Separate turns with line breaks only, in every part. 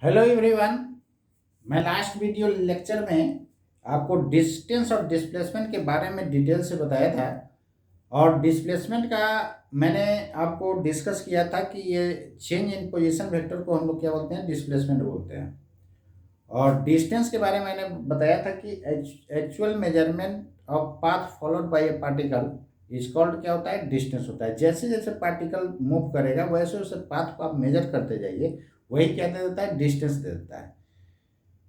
Hello everyone. मैं last video lecture में आपको डिस्टेंस और डिस्प्लेसमेंट के बारे में डिटेल से बताया था। और डिस्प्लेसमेंट का मैंने आपको डिस्कस किया था कि ये चेंज इन पोजीशन वेक्टर को हम लोग क्या बोलते हैं, डिस्प्लेसमेंट बोलते हैं। और डिस्टेंस के बारे में मैंने बताया था कि actual measurement of path followed by A particle is called क्या होता है, डिस्टेंस होता है। जैसे जैसे पार्टिकल मूव करेगा वैसे वैसे पाथ को आप मेजर करते जाइए, वही क्या दे देता है, डिस्टेंस दे देता है।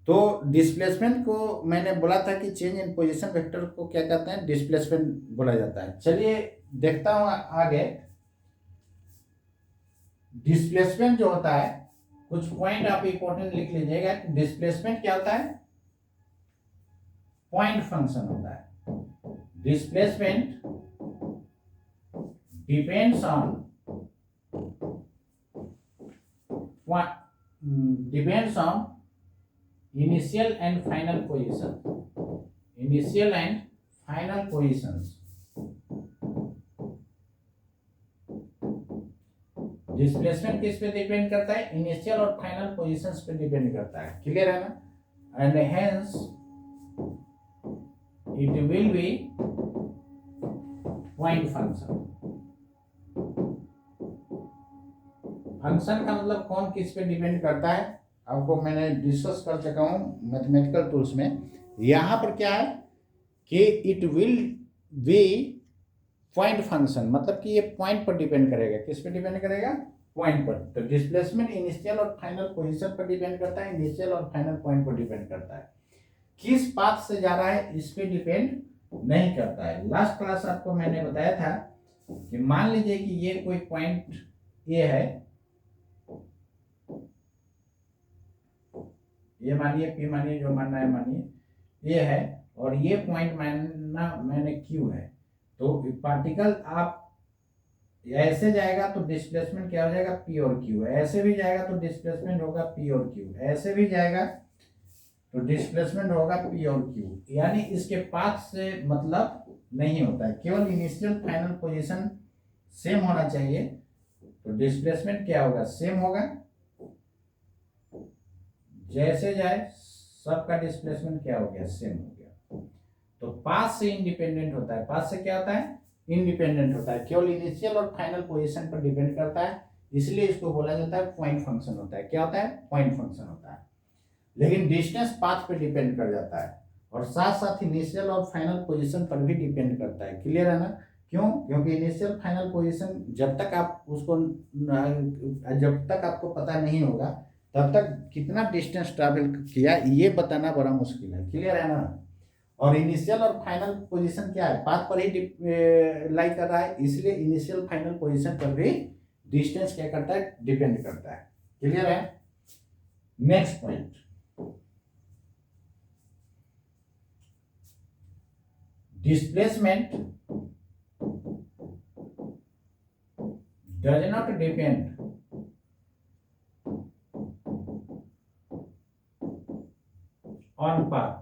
तो डिस्प्लेसमेंट को मैंने बोला था कि चेंज इन पोजीशन वेक्टर को क्या कहते हैं, डिस्प्लेसमेंट बोला जाता है। चलिए देखता हूं आगे। डिस्प्लेसमेंट जो होता है, कुछ पॉइंट आप इंपॉर्टेंट लिख लीजिएगा। डिस्प्लेसमेंट क्या होता है, पॉइंट फंक्शन होता है। Displacement depends on depends on initial and final position, initial and final positions। Displacement किस पे डिपेंड करता है, इनिशियल और फाइनल पोजीशंस पे डिपेंड करता है। क्लियर है ना। And hence it will be point function. Function का मतलब कौन किस पे डिपेंड करता है, आपको मैंने डिस्कस कर चुका हूं मैथमेटिकल टूल्स में। यहां पर क्या है कि it will be point function, मतलब कि ये पॉइंट पर डिपेंड करेगा। किस पे डिपेंड करेगा, पॉइंट पर। तो डिस्प्लेसमेंट इनिशियल और फाइनल पोजीशन पर डिपेंड करता है, इनिशियल और फाइनल पॉइंट पर डिपेंड करता है। किस पाथ से जा रहा है इस पे डिपेंड नहीं करता है। लास्ट क्लास आपको मैंने बताया था कि मान लीजिए कि ये कोई पॉइंट ए है, ये मानिए पी, मानिए जो मानना है मानिए ये है, और ये पॉइंट मानना मैंने क्यू है। तो पार्टिकल आप ऐसे जाएगा तो डिस्प्लेसमेंट क्या हो जाएगा, पी और क्यू। ऐसे भी जाएगा तो डिस्प्लेसमेंट होगा पी और क्यू। ऐसे भी जाएगा तो डिस्प्लेसमेंट होगा पी और क्यू। यानी इसके पाथ से मतलब नहीं होता है, केवल इनिशियल फाइनल पोजीशन सेम होना चाहिए। तो डिस्प्लेसमेंट क्या होगा, सेम होगा। जैसे जाए सबका डिस्प्लेसमेंट क्या हो गया, सेम हो गया। तो पाथ से इंडिपेंडेंट होता है। पाथ से क्या होता है, इंडिपेंडेंट होता है, केवल इनिशियल और फाइनल पोजीशन पर डिपेंड करता है। इसलिए इसको बोला जाता है पॉइंट फंक्शन होता है। क्या होता है, पॉइंट फंक्शन होता है। लेकिन डिस्टेंस पाथ पे डिपेंड कर जाता है, और साथ साथ इनिशियल और फाइनल पोजीशन पर भी डिपेंड करता है। क्लियर है ना। क्यों, क्योंकि इनिशियल फाइनल पोजीशन जब तक आप उसको जब तक आपको पता नहीं होगा तब तक कितना डिस्टेंस ट्रैवल किया ये बताना बड़ा मुश्किल है। क्लियर है ना। और इनिशियल और फाइनल पोजीशन क्या है, पाथ पर ही लाई कर रहा है, इसलिए इनिशियल फाइनल पोजीशन पर भी डिस्टेंस क्या करता है, डिपेंड करता है। क्लियर है। Next point, displacement does not depend on path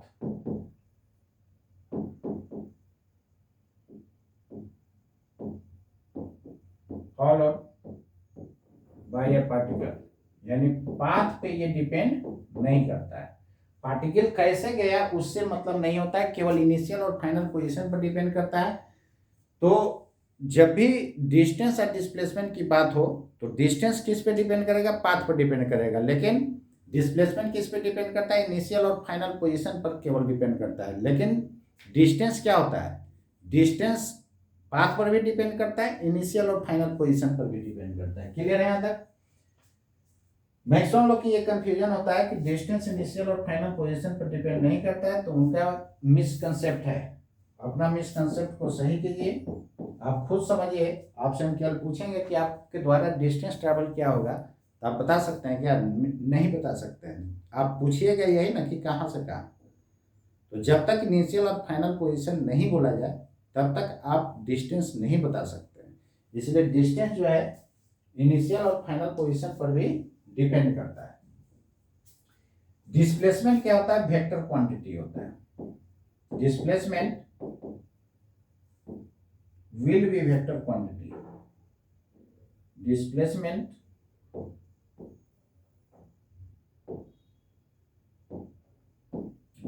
followed by a particle। यानी पाथ पे ये डिपेंड नहीं करता है। पार्टिकल कैसे गया उससे मतलब नहीं होता है, केवल इनिशियल और फाइनल पोजीशन पर डिपेंड करता है। तो जब भी डिस्टेंस और डिस्प्लेसमेंट की बात हो तो डिस्टेंस किस पे डिपेंड करेगा, पाथ पर डिपेंड करेगा। लेकिन डिस्प्लेसमेंट किस पे डिपेंड करता है, इनिशियल और फाइनल पोजीशन पर केवल डिपेंड करता है। लेकिन डिस्टेंस क्या होता है, डिस्टेंस पाथ पर भी डिपेंड करता है, इनिशियल और फाइनल पोजीशन पर भी डिपेंड करता है। क्लियर है। यहां तक मैक्सिमम लोग की ये कंफ्यूजन होता है कि डिस्टेंस इनिशियल और फाइनल पोजीशन पर डिपेंड नहीं करता है, तो उनका मिसकंसेप्ट है। अपना मिसकंसेप्ट को सही कीजिए, आप खुद समझिए। आपसे हम केवल पूछेंगे कि आपके द्वारा डिस्टेंस ट्रैवल क्या होगा, तो आप बता सकते हैं क्या, नहीं बता सकते हैं। आप पूछिएगा यही ना कि कहाँ से कहाँ। तो जब तक इनिशियल और फाइनल पोजीशन नहीं बोला जाए तब तक आप डिस्टेंस नहीं बता सकते हैं। इसलिए डिस्टेंस जो है इनिशियल और फाइनल पोजीशन पर भी डिपेंड करता है। डिस्प्लेसमेंट क्या होता है, वेक्टर क्वांटिटी होता है। Displacement will be vector quantity। displacement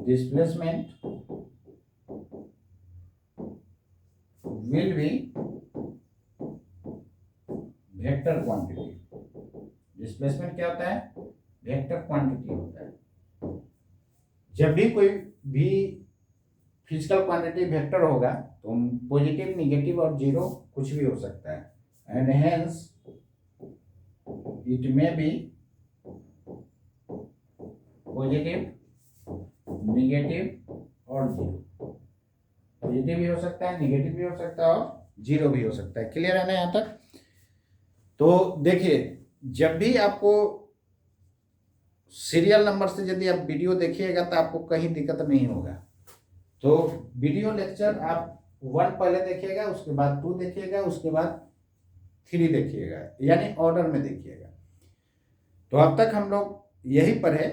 displacement will be vector quantity. Displacement क्या होता है? वेक्टर क्वांटिटी होता है। जब भी कोई भी फिजिकल क्वांटिटी वेक्टर होगा तो पॉजिटिव, निगेटिव और जीरो कुछ भी हो सकता है, and hence it may be positive, negative और जीरो। पॉजिटिव भी हो सकता है, निगेटिव भी हो सकता है और जीरो भी हो सकता है। क्लियर है ना यहाँ तक? तो देखिए, जब भी आपको सीरियल नंबर से यदि आप वीडियो देखिएगा तो आपको कहीं दिक्कत नहीं होगा। तो वीडियो लेक्चर आप 1 पहले देखिएगा, उसके बाद 2 देखिएगा, उसके बाद 3 देखिएगा, यानी ऑर्डर में देखिएगा। तो अब तक हम लोग यही पढ़े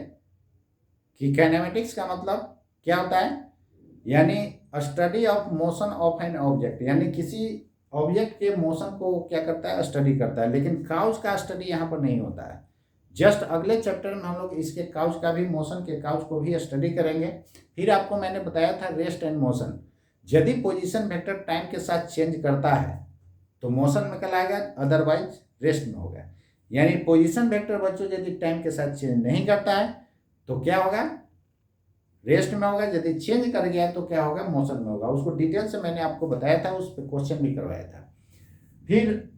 कि काइनेमेटिक्स का मतलब क्या होता है, यानी study of motion of an object, यानी किसी ऑब्जेक्ट के मोशन को क्या करता है? स्टडी करता है। लेकिन काउच का स्टडी यहाँ पर नहीं होता है। जस्ट अगले चैप्टर में हम लोग इसके काउच का भी, मोशन के काउच को भी स्टडी करेंगे। फिर आपको मैंने बताया था रेस्ट एंड मोशन। यदि पोजीशन वेक्टर टाइम के साथ चेंज करता है तो मोशन में कहलाएगा, अदरवाइज रेस्ट में होगा। यानी पोजीशन वेक्टर बच्चों यदि टाइम के साथ चेंज नहीं करता है तो क्या होगा? रेस्ट में होगा। यदि चेंज कर गया तो क्या होगा? मोशन में होगा। उसको डिटेल से मैंने आपको बताया था, उस पर क्वेश्चन भी करवाया था। फिर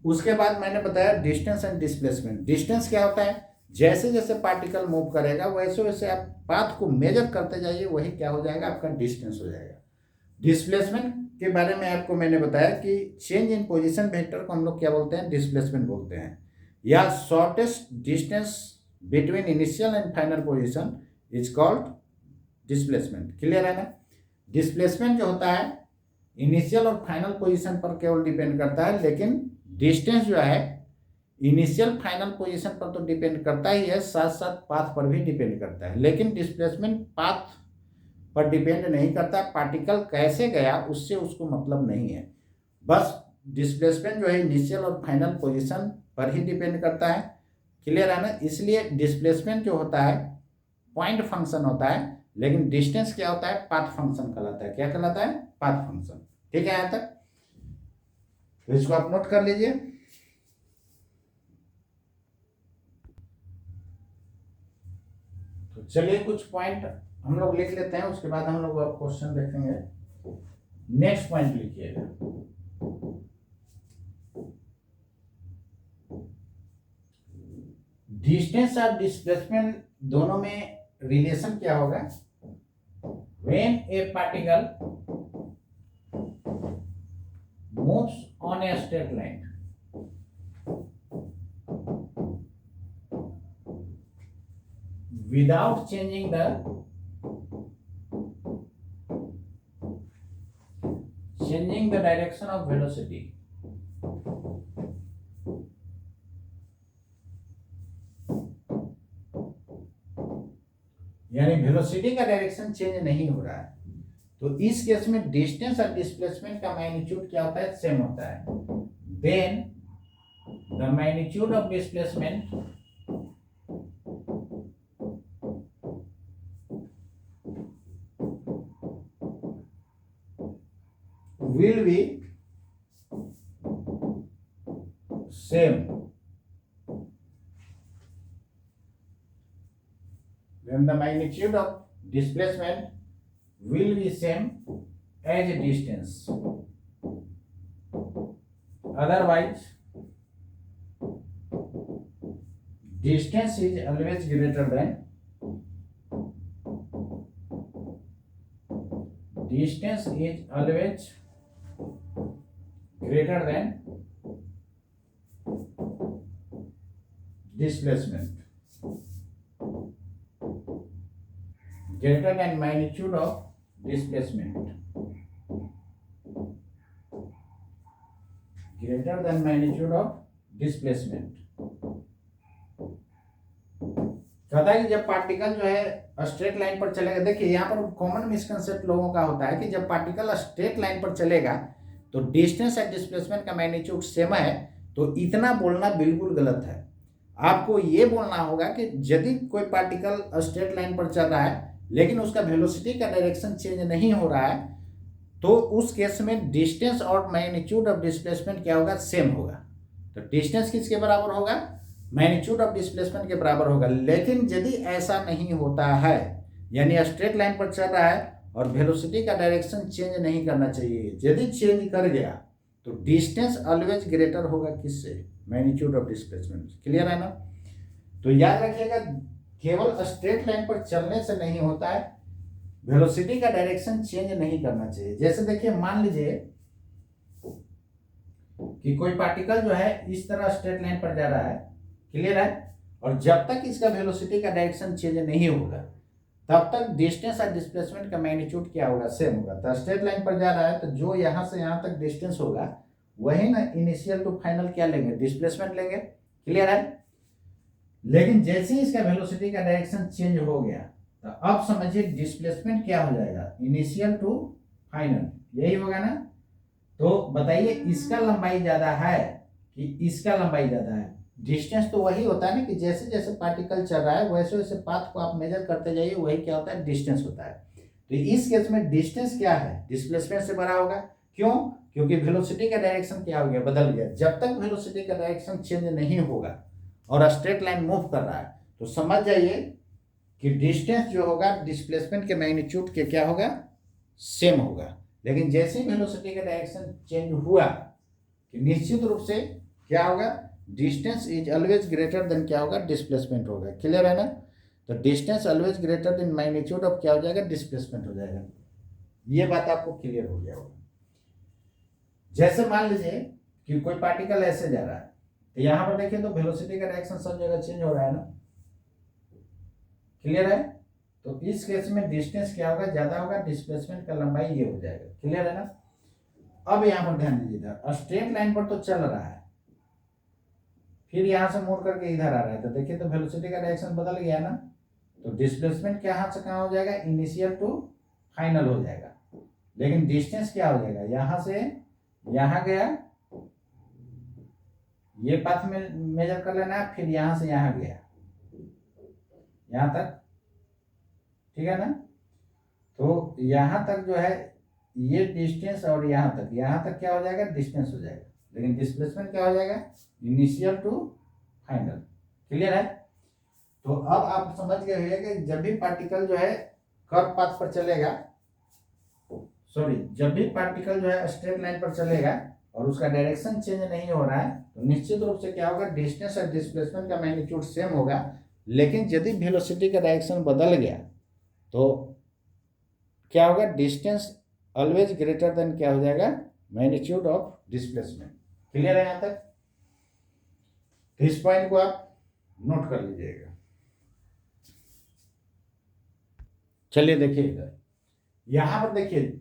उसके बाद मैंने बताया डिस्टेंस एंड डिस्प्लेसमेंट। डिस्टेंस क्या होता है? जैसे जैसे पार्टिकल मूव करेगा वैसे वैसे आप पाथ को मेजर करते जाइए, वही क्या हो जाएगा? आपका डिस्टेंस हो जाएगा। डिस्प्लेसमेंट के बारे में आपको मैंने बताया कि चेंज इन पोजीशन वेक्टर को हम लोग क्या बोलते हैं? डिस्प्लेसमेंट बोलते हैं, या shortest distance between initial and final position is called displacement. Clear है ना? डिस्प्लेसमेंट जो होता है इनिशियल और फाइनल पोजीशन पर केवल डिपेंड करता है, लेकिन डिस्टेंस जो है इनिशियल फाइनल पोजीशन पर तो डिपेंड करता ही है, साथ साथ पाथ पर भी डिपेंड करता है। लेकिन डिस्प्लेसमेंट पाथ पर डिपेंड नहीं करता। पार्टिकल कैसे गया उससे उसको मतलब नहीं है। बस डिस्प्लेसमेंट जो है इनिशियल और फाइनल पोजीशन पर ही डिपेंड करता है। क्लियर है ना? इसलिए डिस्प्लेसमेंट जो होता है पॉइंट फंक्शन होता है, लेकिन डिस्टेंस क्या होता है? पाथ फंक्शन कहलाता है। क्या कहलाता है? Path function. ठीक है यहाँ तक? तो इसको आप नोट कर लीजिए। तो चलिए कुछ पॉइंट हम लोग लिख लेते हैं, उसके बाद हम लोग क्वेश्चन देखेंगे। नेक्स्ट पॉइंट लिखिएगा, डिस्टेंस और डिस्प्लेसमेंट दोनों में रिलेशन क्या होगा? When a particle moves on a straight line, without changing the direction of velocity, यानी वेलोसिटी का डायरेक्शन चेंज नहीं हो रहा है, तो इस केस में डिस्टेंस और डिस्प्लेसमेंट का मैग्नीट्यूड क्या होता है? सेम होता है। Then the magnitude of displacement will be same when the magnitude of displacement will be same as distance. Otherwise, distance is always greater than displacement. Greater than magnitude of displacement. Greater than magnitude of displacement. कहता है कि जब particle जो है straight line पर चलेगा, देखिए यहाँ पर कॉमन मिसकंसेप्ट लोगों का होता है कि जब पार्टिकल स्ट्रेट लाइन पर चलेगा तो डिस्टेंस एंड डिस्प्लेसमेंट का मैग्नीट्यूड सेम है, तो इतना बोलना बिल्कुल गलत है। आपको ये बोलना होगा कि यदि कोई पार्टिकल स्ट्रेट लाइन पर चल रहा है लेकिन उसका वेलोसिटी का डायरेक्शन चेंज नहीं हो रहा है, तो उस केस में डिस्टेंस और मैग्नीट्यूड ऑफ डिस्प्लेसमेंट क्या होगा, सेम होगा। तो डिस्टेंस किसके बराबर होगा, मैग्नीट्यूड ऑफ डिस्प्लेसमेंट के बराबर होगा। लेकिन यदि ऐसा नहीं होता है, यानी स्ट्रेट लाइन पर चल रहा है और वेलोसिटी का डायरेक्शन चेंज नहीं करना चाहिए, यदि चेंज कर गया तो डिस्टेंस ऑलवेज ग्रेटर होगा किससे, मैग्नीट्यूड ऑफ डिस्प्लेसमेंट। क्लियर है ना। तो याद रखिएगा, केवल स्ट्रेट लाइन पर चलने से नहीं होता है, वेलोसिटी का डायरेक्शन चेंज नहीं करना चाहिए। जैसे देखिए, मान लीजिए कि कोई पार्टिकल जो है इस तरह स्ट्रेट लाइन पर जा रहा है, क्लियर है, और जब तक इसका वेलोसिटी का डायरेक्शन चेंज नहीं होगा तब तक डिस्टेंस और डिस्प्लेसमेंट का मैग्नीट्यूड क्या होगा, सेम होगा। तो स्ट्रेट लाइन पर जा रहा है, तो जो यहाँ से यहाँ तक डिस्टेंस होगा वही ना इनिशियल टू फाइनल क्या लेंगे, डिस्प्लेसमेंट लेंगे। क्लियर है। लेकिन जैसे ही इसका वेलोसिटी का डायरेक्शन चेंज हो गया, तो अब समझिए डिस्प्लेसमेंट क्या हो जाएगा, इनिशियल टू फाइनल, यही होगा ना। तो बताइए, इसका लंबाई ज्यादा है कि इसका लंबाई ज्यादा है। डिस्टेंस तो वही होता है ना कि जैसे जैसे पार्टिकल चल रहा है वैसे वैसे पाथ को आप मेजर करते जाइए, वही क्या होता है, डिस्टेंस होता है। तो इस केस में डिस्टेंस क्या है, डिस्प्लेसमेंट से बड़ा होगा। क्यों, क्योंकि वेलोसिटी का डायरेक्शन क्या हो गया, बदल गया। जब तक वेलोसिटी का डायरेक्शन चेंज नहीं होगा और स्ट्रेट लाइन मूव कर रहा है, तो समझ जाइए कि डिस्टेंस जो होगा डिस्प्लेसमेंट के मैग्नीट्यूड के क्या होगा, सेम होगा। लेकिन जैसे ही वेलोसिटी का डायरेक्शन चेंज हुआ कि निश्चित रूप से क्या होगा, distance is always greater than क्या होगा, डिस्प्लेसमेंट होगा। क्लियर है ना। तो distance always greater than magnitude of क्या हो जाएगा, डिस्प्लेसमेंट हो जाएगा। ये बात आपको क्लियर हो गया होगा। जैसे मान लीजिए कि कोई पार्टिकल ऐसे जा रहा है, तो यहां पर देखिए तो वेलोसिटी का डायरेक्शन सब जगह चेंज हो रहा है ना। क्लियर है। तो इस केस में डिस्टेंस क्या होगा, ज्यादा होगा, डिस्प्लेसमेंट का लंबाई ये हो जाएगा। क्लियर है ना। अब यहां पर ध्यान दीजिए, स्ट्रेट लाइन पर तो चल रहा है, फिर यहां से मोड़ करके इधर आ रहा है, तो देखिए तो वेलोसिटी का डायरेक्शन बदल गया ना। तो डिस्प्लेसमेंट कहां से कहां हो जाएगा, इनिशियल टू फाइनल हो जाएगा। लेकिन डिस्टेंस क्या हो जाएगा, यहां से यहां गया, ये पाथ में मेजर कर लेना है, फिर यहां से यहां गया, यहां तक। ठीक है ना। तो यहां तक जो है ये डिस्टेंस, और यहां तक क्या हो जाएगा, डिस्टेंस हो जाएगा। लेकिन डिस्प्लेसमेंट क्या हो जाएगा, इनिशियल टू फाइनल। क्लियर है। तो अब आप समझ गए होंगे कि जब भी पार्टिकल जो है कर्व पाथ पर चलेगा, जब भी पार्टिकल जो है स्ट्रेट लाइन पर चलेगा और उसका डायरेक्शन चेंज नहीं हो रहा है, तो निश्चित रूप से क्या होगा, डिस्टेंस और डिस्प्लेसमेंट का मैग्नीट्यूड सेम होगा। लेकिन यदि वेलोसिटी का डायरेक्शन बदल गया तो क्या होगा, डिस्टेंस ऑलवेज ग्रेटर देन क्या हो जाएगा, मैग्नीट्यूड ऑफ डिस्प्लेसमेंट। क्लियर है यहां तक। तो इस पॉइंट को आप नोट कर लीजिएगा। चलिए देखिए इधर, यहां पर देखिए,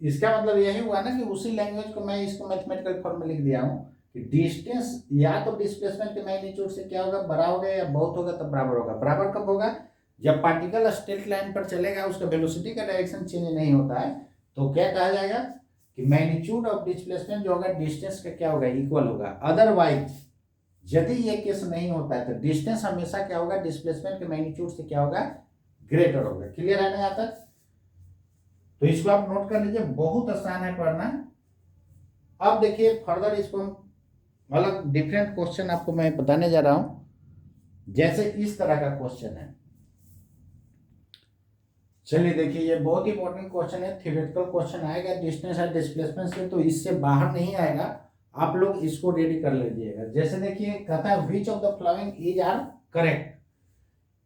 इसका मतलब यही हुआ ना कि उसी लैंग्वेज को मैं इसको मैथमेटिकल फॉर्म में लिख दिया हूं कि डिस्टेंस या तो डिस्प्लेसमेंट के मैग्नीट्यूड से क्या होगा, बड़ा होगा, या बहुत होगा तब बराबर होगा। बराबर कब होगा, जब पार्टिकल स्ट्रेट लाइन पर चलेगा, उसका वेलोसिटी का डायरेक्शन चेंज नहीं होता है, तो क्या कहा जाएगा कि मैग्नीट्यूड ऑफ डिस्प्लेसमेंट जो होगा डिस्टेंस का क्या होगा, इक्वल होगा। अदरवाइज यदि ये केस नहीं होता है तो डिस्टेंस हमेशा क्या होगा, डिस्प्लेसमेंट के मैग्नीट्यूड से क्या होगा, ग्रेटर होगा। क्लियर है ना यहां तक। तो इसको आप नोट कर लीजिए, बहुत आसान है पढ़ना। अब देखिए फर्दर इसको अलग डिफरेंट क्वेश्चन आपको मैं बताने जा रहा हूं। जैसे इस तरह का क्वेश्चन है, चलिए देखिए, ये बहुत ही इंपॉर्टेंट क्वेश्चन है, थ्योरेटिकल क्वेश्चन आएगा डिस्टेंस और डिस्प्लेसमेंट से, तो इससे बाहर नहीं आएगा। आप लोग इसको रेडी कर लीजिएगा। जैसे देखिए कहता है which of the following is are correct.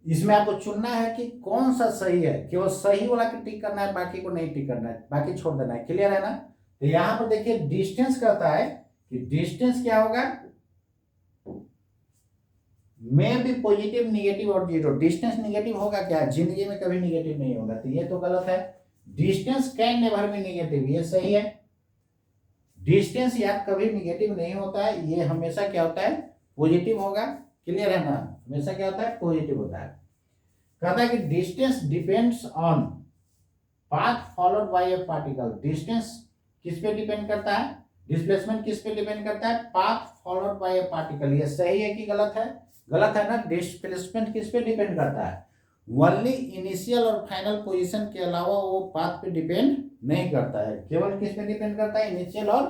इसमें आपको चुनना है कि कौन सा सही है, केवल सही वाला को टिक करना है, बाकी को नहीं टिक करना है, बाकी छोड़ देना है। क्लियर है ना। तो यहां पर देखिए डिस्टेंस कहता है कि डिस्टेंस क्या होगा, में भी पॉजिटिव, निगेटिव और जीरो। डिस्टेंस निगेटिव होगा क्या, जिंदगी में कभी निगेटिव नहीं होगा, तो ये तो गलत है। Distance can never be negative, ये सही है। डिस्टेंस यार कभी निगेटिव नहीं होता है, ये हमेशा क्या होता है, पॉजिटिव होगा। क्लियर है ना, हमेशा क्या होता है, पॉजिटिव होता है। कहता है कि distance depends on path followed by A particle. Distance किस पे डिपेंड करता है, डिस्प्लेसमेंट किस पे डिपेंड करता है, path followed by A particle. ये सही है कि गलत है, गलत है ना। डिस्प्लेसमेंट किस पे डिपेंड करता है, ओनली इनिशियल और फाइनल पोजीशन के अलावा वो पाथ पे डिपेंड नहीं करता है, केवल किस पे डिपेंड करता है, इनिशियल और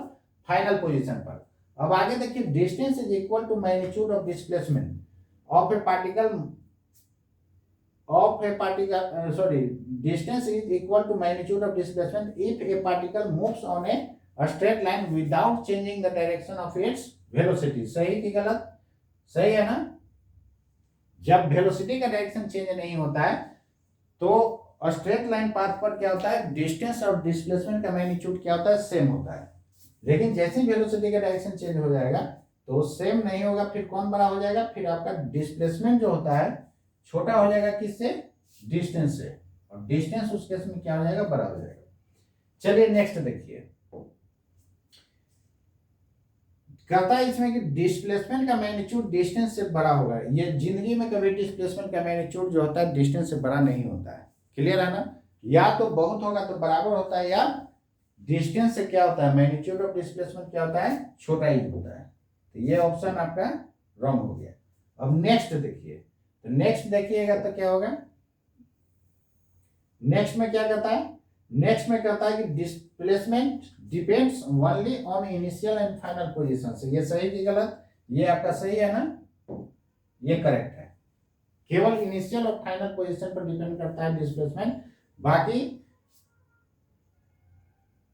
फाइनल पोजीशन पर। अब आगे देखिए, distance is equal to magnitude of displacement of a particle sorry, distance is equal to magnitude of displacement if a particle moves on a straight line without changing the direction of its velocity। सही कि गलत? सही है ना? जब velocity का direction change नहीं होता है तो स्ट्रेट लाइन पाथ पर क्या होता है, डिस्टेंस और डिस्प्लेसमेंट का मैग्नीट्यूड क्या होता है, सेम होता है। लेकिन जैसे ही वेलोसिटी का डायरेक्शन चेंज हो जाएगा तो सेम नहीं होगा, फिर कौन बड़ा हो जाएगा, फिर आपका डिस्प्लेसमेंट जो होता है छोटा हो जाएगा, किससे, डिस्टेंस से, और डिस्टेंस उस केस में क्या हो जाएगा, बड़ा हो जाएगा। चलिए नेक्स्ट देखिए, कहता है इसमें कि डिस्प्लेसमेंट का मैग्नीट्यूड डिस्टेंस से बड़ा होगा। ये जिंदगी में कभी डिस्प्लेसमेंट का मैग्नीट्यूड जो होता है डिस्टेंस से बड़ा नहीं होता है, क्लियर है ना? या तो बहुत होगा तो बराबर होता है, या डिस्टेंस से क्या होता है, मैग्नीट्यूड ऑफ डिस्प्लेसमेंट क्या होता है, छोटा ही होता है। तो ये ऑप्शन आपका रॉन्ग हो गया। अब नेक्स्ट देखिए, तो नेक्स्ट देखिएगा तो क्या होगा, नेक्स्ट में क्या कहता है, नेक्स्ट में कहता है कि displacement depends only on initial and final position. से ये सही कि गलत? ये आपका सही है ना, ये करेक्ट है। केवल इनिशियल और फाइनल पोजीशन पर डिपेंड करता है डिस्प्लेसमेंट, बाकी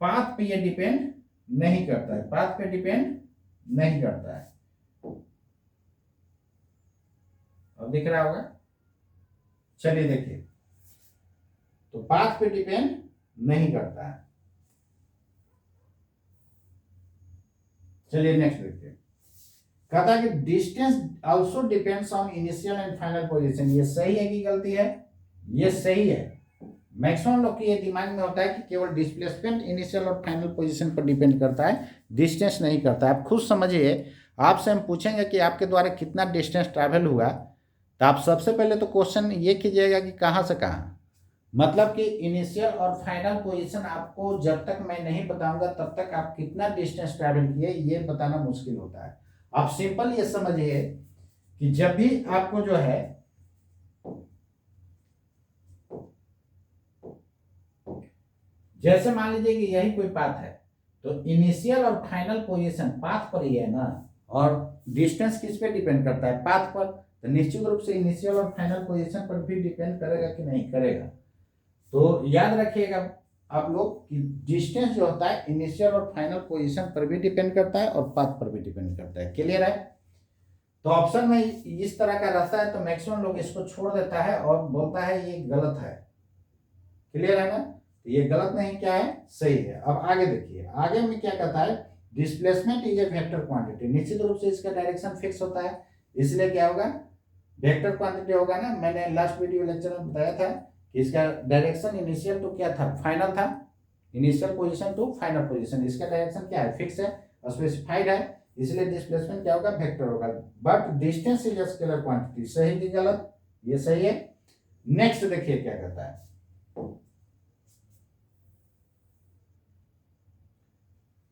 पाथ पे ये डिपेंड नहीं करता है, पाथ पे डिपेंड नहीं करता है। अब दिख रहा होगा, चलिए देखिए, तो पाथ पे डिपेंड नहीं करता है। चलिए नेक्स्ट देखिए, कहता है कि distance also depends on initial and final position. ये सही है कि गलती है? ये सही है। मैक्सिमम लोग के ये दिमाग में होता है कि केवल डिस्प्लेसमेंट इनिशियल और फाइनल पोजीशन पर डिपेंड करता है, डिस्टेंस नहीं करता है। आप खुद समझिए, आपसे हम पूछेंगे कि आपके द्वारा कितना डिस्टेंस ट्रैवल हुआ, तो आप सबसे पहले तो क्वेश्चन ये कीजिएगा कि कहाँ से कहाँ, मतलब कि इनिशियल और फाइनल पोजीशन आपको जब तक मैं नहीं बताऊंगा तब तक आप कितना डिस्टेंस ट्रैवल किए ये बताना मुश्किल होता है। आप सिंपल ये समझिए कि जब भी आपको जो है जैसे मान लीजिए कि यही कोई पाथ है, तो इनिशियल और फाइनल पोजीशन पाथ पर ही है ना, और डिस्टेंस किस पे डिपेंड करता है, पाथ पर। तो निश्चित रूप से इनिशियल और फाइनल पोजीशन पर भी डिपेंड करेगा कि नहीं करेगा। तो याद रखिएगा आप लोग कि डिस्टेंस जो होता है इनिशियल और फाइनल पोजीशन पर भी डिपेंड करता है और पाथ पर भी डिपेंड करता है, क्लियर है? तो ऑप्शन में इस तरह का रहता है तो मैक्सिमम लोग इसको छोड़ देता है और बोलता है ये गलत है, क्लियर है ना? तो ये गलत नहीं, क्या है, सही है। अब आगे देखिए, आगे में क्या कहता है, displacement is a vector quantity. निश्चित रूप से इसका डायरेक्शन फिक्स होता है, इसलिए क्या होगा, वेक्टर क्वांटिटी होगा ना। मैंने लास्ट वीडियो लेक्चर में बताया था कि इसका डायरेक्शन इनिशियल टू क्या था, फाइनल था, initial position to final position. इसका डायरेक्शन क्या है, फिक्स है, स्पेसिफाइड है, इसलिए डिस्प्लेसमेंट क्या होगा, वेक्टर होगा। But distance is a scalar quantity. सही कि गलत? ये सही है। नेक्स्ट देखिए क्या कहता है,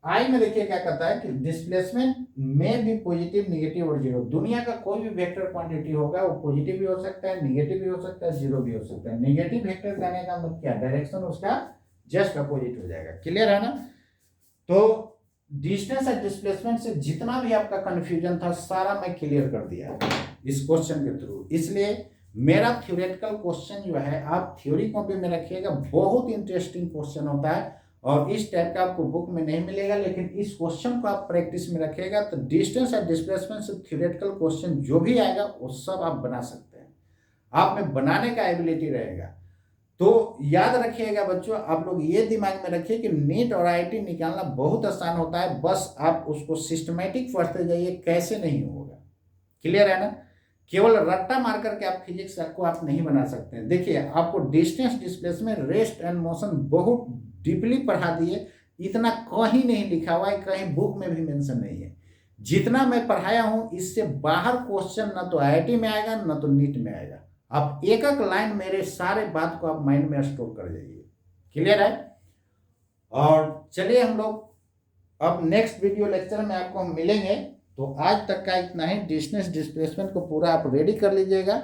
आई में देखिए क्या कहता है कि डिस्प्लेसमेंट में भी पॉजिटिव, नेगेटिव और जीरो। दुनिया का कोई भी वेक्टर क्वांटिटी होगा वो पॉजिटिव भी हो सकता है, नेगेटिव भी हो सकता है, जीरो भी हो सकता है। नेगेटिव वेक्टर कहने का मतलब क्या, डायरेक्शन उसका जस्ट अपोजिट हो जाएगा, क्लियर है ना? तो डिस्टेंस और डिस्प्लेसमेंट से जितना भी आपका कंफ्यूजन था सारा मैं क्लियर कर दिया इस क्वेश्चन के थ्रू। इसलिए मेरा थ्योरेटिकल क्वेश्चन जो है आप थ्योरी कॉपी में रखिएगा, बहुत इंटरेस्टिंग क्वेश्चन होता है और इस टाइप का आपको बुक में नहीं मिलेगा, लेकिन इस क्वेश्चन को आप प्रैक्टिस में रखिएगा तो डिस्टेंस और डिस्प्लेसमेंट से थ्योरेटिकल क्वेश्चन जो भी आएगा वो सब आप बना सकते हैं, आप में बनाने का एबिलिटी रहेगा। तो याद रखिएगा बच्चों, आप लोग ये दिमाग में रखिए कि नीट और आईआईटी निकालना बहुत आसान होता है, बस आप उसको सिस्टमेटिक पढ़ते जाइए, कैसे नहीं होगा, क्लियर है ना? केवल रट्टा मार करके आप फिजिक्स को आप नहीं बना सकते हैं। देखिए आपको distance, displacement, rest and motion बहुत डीपली पढ़ा दिए, इतना कहीं नहीं लिखा हुआ है, कहीं बुक में भी मेंशन नहीं है। जितना मैं पढ़ाया हूं इससे बाहर क्वेश्चन ना तो आईआईटी में आएगा ना तो नीट में आएगा। आप एक एक लाइन मेरे सारे बात को आप माइंड में स्टोर कर जाइए, क्लियर है? और चलिए हम लोग अब नेक्स्ट वीडियो लेक्चर में आपको हम मिलेंगे। तो आज तक का इतना ही। डिस्टेंस, डिस्प्लेसमेंट को पूरा आप रेडी कर लीजिएगा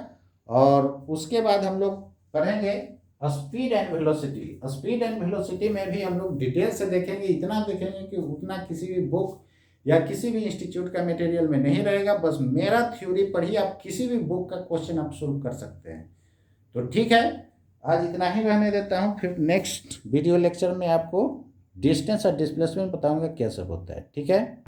और उसके बाद हम लोग पढ़ेंगे speed and velocity. Speed and velocity में भी हम लोग डिटेल से देखेंगे, इतना देखेंगे कि उतना किसी भी बुक या किसी भी इंस्टीट्यूट का मटेरियल में नहीं रहेगा। बस मेरा थ्योरी पढ़िए, आप किसी भी बुक का क्वेश्चन आप सोल्व कर सकते हैं। तो ठीक है, आज इतना ही रहने देता हूँ। फिर नेक्स्ट वीडियो लेक्चर में आपको डिस्टेंस और डिस्प्लेसमेंट बताऊंगा कैसे होता है। ठीक है।